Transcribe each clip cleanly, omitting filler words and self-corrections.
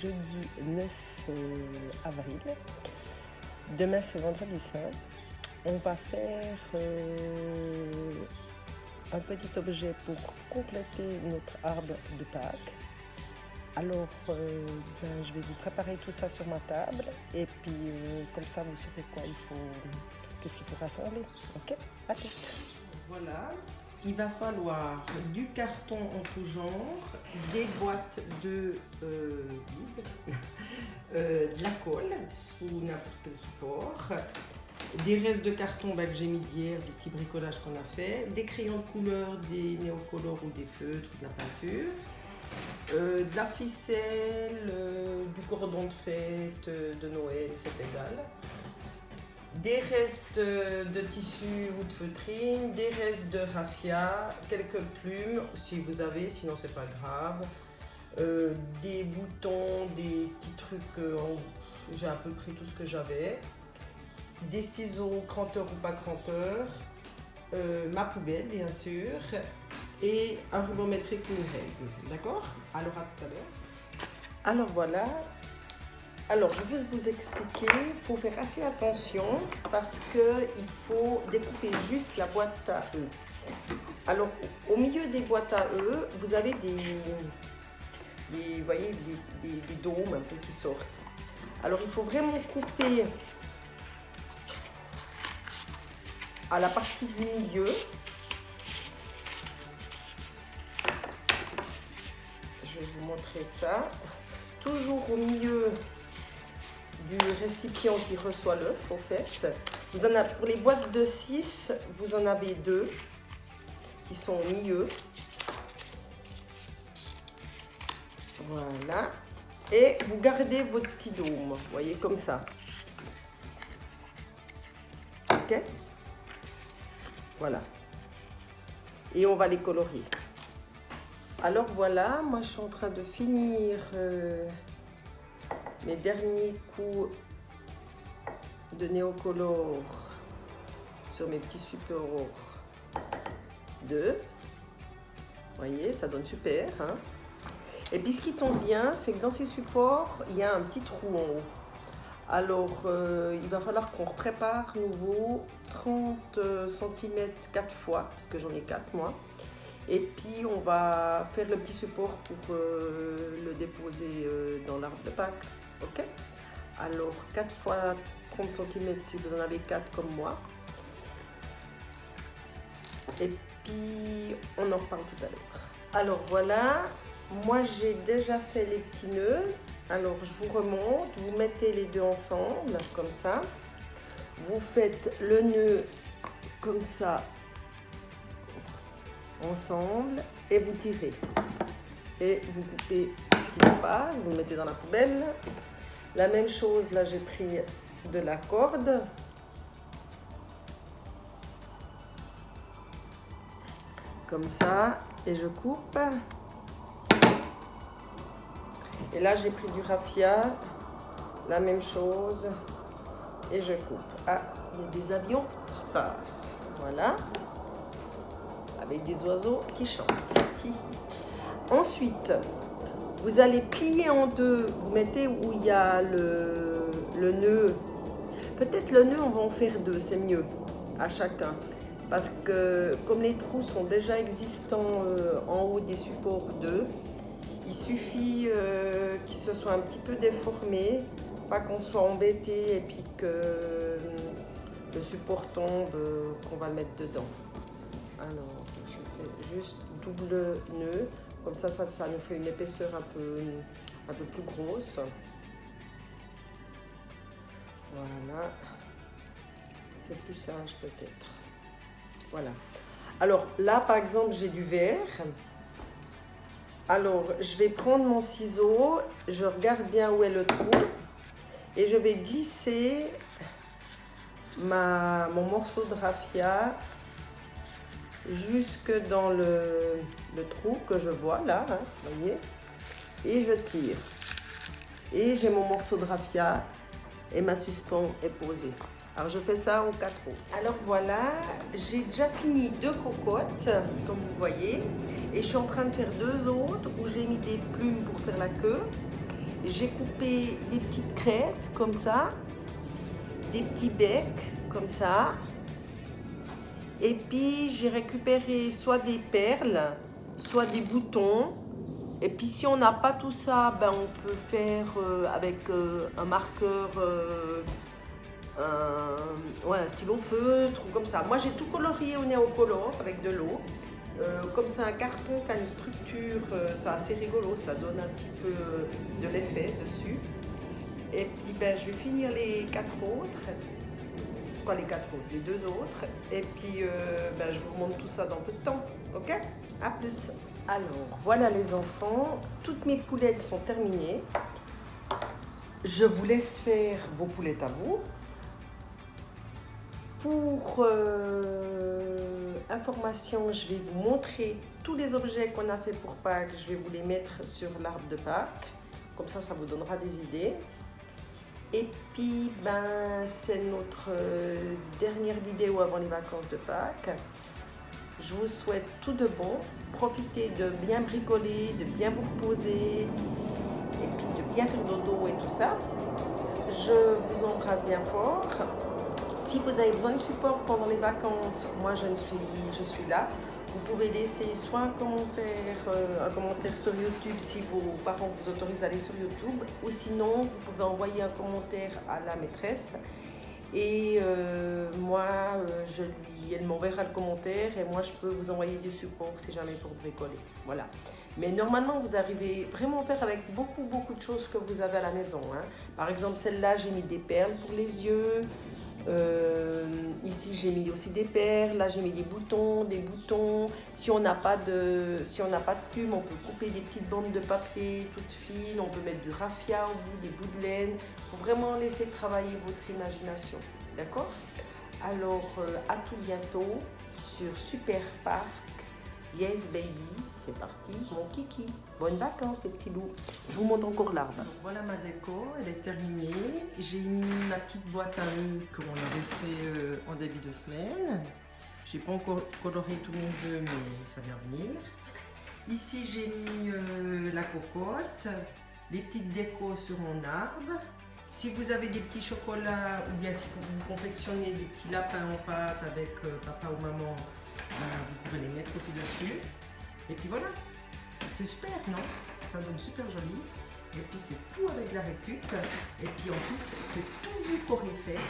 jeudi 9 avril. Demain c'est vendredi saint. On va faire un petit objet pour compléter notre arbre de Pâques. Alors je vais vous préparer tout ça sur ma table et puis comme ça vous saurez qu'est-ce qu'il faut rassembler. Ok, à tout. Voilà. Il va falloir du carton en tout genre, des boîtes de vide, de la colle sous n'importe quel support, des restes de carton que j'ai mis d'hier, du petit bricolage qu'on a fait, des crayons de couleur, des néocolores ou des feutres ou de la peinture, de la ficelle, du cordon de fête, de Noël, c'est égal. Des restes de tissu ou de feutrine, des restes de raffia, quelques plumes si vous avez, sinon c'est pas grave, des boutons, des petits trucs, j'ai à peu près tout ce que j'avais, des ciseaux cranteurs ou pas cranteurs, ma poubelle bien sûr, et un ruban métrique ou une règle, d'accord? Alors à tout à l'heure. Alors voilà. Alors, je vais vous expliquer, il faut faire assez attention parce qu'il faut découper juste la boîte à œufs. Alors, au milieu des boîtes à œufs, vous avez vous voyez, des dômes un peu qui sortent. Alors, il faut vraiment couper à la partie du milieu. Je vais vous montrer ça. Toujours au milieu du récipient qui reçoit l'œuf, au fait. Vous en avez, pour les boîtes de 6, vous en avez 2 qui sont au milieu. Voilà. Et vous gardez votre petit dôme, vous voyez, comme ça. Ok? Voilà. Et on va les colorer. Alors voilà, moi je suis en train de finir mes derniers coups de néocolore sur mes petits supports 2. Vous voyez, ça donne super. Hein? Et puis ce qui tombe bien, c'est que dans ces supports, il y a un petit trou en haut. Alors, il va falloir qu'on prépare nouveau 30 cm 4 fois, parce que j'en ai 4 moi. Et puis on va faire le petit support pour le déposer dans l'arbre de Pâques. Ok? Alors 4 fois 30 cm si vous en avez 4 comme moi. Et puis on en reparle tout à l'heure. Alors voilà, moi j'ai déjà fait les petits nœuds. Alors je vous remonte, vous mettez les deux ensemble comme ça. Vous faites le nœud comme ça ensemble et vous tirez et vous coupez ce qui passe, vous le mettez dans la poubelle. La même chose, là j'ai pris de la corde, comme ça, et je coupe. Et là j'ai pris du raffia, la même chose, et je coupe. Ah, il y a des avions qui passent, voilà, avec des oiseaux qui chantent. Ensuite, vous allez plier en deux. Vous mettez où il y a le nœud. Peut-être le nœud, on va en faire 2, c'est mieux, à chacun. Parce que comme les trous sont déjà existants en haut des supports 2, il suffit qu'ils se soient un petit peu déformés, pas qu'on soit embêté et puis que le support tombe, qu'on va le mettre dedans. Alors, je fais juste double nœud, comme ça nous fait une épaisseur un peu plus grosse. Voilà, c'est plus sage peut-être. Voilà. Alors là, par exemple, j'ai du verre. Alors, je vais prendre mon ciseau, je regarde bien où est le trou et je vais glisser mon morceau de raffia jusque dans le trou que je vois là, hein, vous voyez, et je tire. Et j'ai mon morceau de raffia et ma suspens est posée. Alors je fais ça en 4 roues. Alors voilà, j'ai déjà fini 2 cocottes, comme vous voyez, et je suis en train de faire 2 autres où j'ai mis des plumes pour faire la queue. j'ai coupé des petites crêtes comme ça, des petits becs comme ça. Et puis j'ai récupéré soit des perles, soit des boutons. Et puis si on n'a pas tout ça, ben on peut faire avec un marqueur, ouais, un stylo feutre ou comme ça. Moi j'ai tout colorié au néocolore avec de l'eau. Comme c'est un carton qui a une structure, c'est assez rigolo, ça donne un petit peu de l'effet dessus. Et puis ben, je vais finir les 4 autres. Pas les 4 autres, les 2 autres. Et puis ben, je vous montre tout ça dans peu de temps. Ok? À plus. Alors voilà les enfants, toutes mes poulettes sont terminées. Je vous laisse faire vos poulettes à vous. Pour information, je vais vous montrer tous les objets qu'on a fait pour Pâques. Je vais vous les mettre sur l'arbre de Pâques. Comme ça vous donnera des idées. Et puis, ben, c'est notre dernière vidéo avant les vacances de Pâques. Je vous souhaite tout de bon. Profitez de bien bricoler, de bien vous reposer et puis de bien faire dodo et tout ça. Je vous embrasse bien fort. Si vous avez besoin de support pendant les vacances, moi je suis là. Vous pouvez laisser soit un commentaire sur YouTube si vos parents vous autorisent à aller sur YouTube, ou sinon vous pouvez envoyer un commentaire à la maîtresse et elle m'enverra le commentaire et moi je peux vous envoyer du support si jamais pour bricoler. Voilà. Mais normalement vous arrivez vraiment à faire avec beaucoup de choses que vous avez à la maison. Hein. Par exemple celle-là j'ai mis des perles pour les yeux. Ici j'ai mis aussi des perles, là j'ai mis des boutons. Si on n'a pas de plume, on peut couper des petites bandes de papier toutes fines, on peut mettre du raffia au bout, des bouts de laine. Il faut vraiment laisser travailler votre imagination, d'accord? Alors à tout bientôt sur Super Parc. Yes baby, c'est parti, mon kiki. Bonnes vacances les petits loups. Je vous montre encore l'arbre. Voilà ma déco, elle est terminée. J'ai mis ma petite boîte à œufs qu'on avait fait en début de semaine. J'ai pas encore coloré tous mes œufs, mais ça vient venir. Ici j'ai mis la cocotte, les petites décos sur mon arbre. Si vous avez des petits chocolats ou bien si vous confectionnez des petits lapins en pâte avec papa ou maman, vous pourrez les mettre aussi dessus. Et puis voilà, c'est super, non? Ça donne super joli. Et puis c'est tout avec la récup. Et puis en plus, c'est tout vu qu'aurait fait.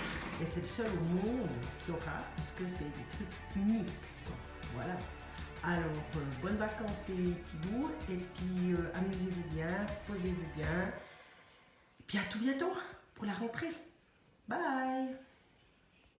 Et c'est le seul au monde qui aura, parce que c'est des trucs uniques. Voilà. Alors, bonnes vacances les petits bouts. Et puis amusez-vous bien, posez-vous bien. Et puis à tout bientôt pour la rentrée. Bye!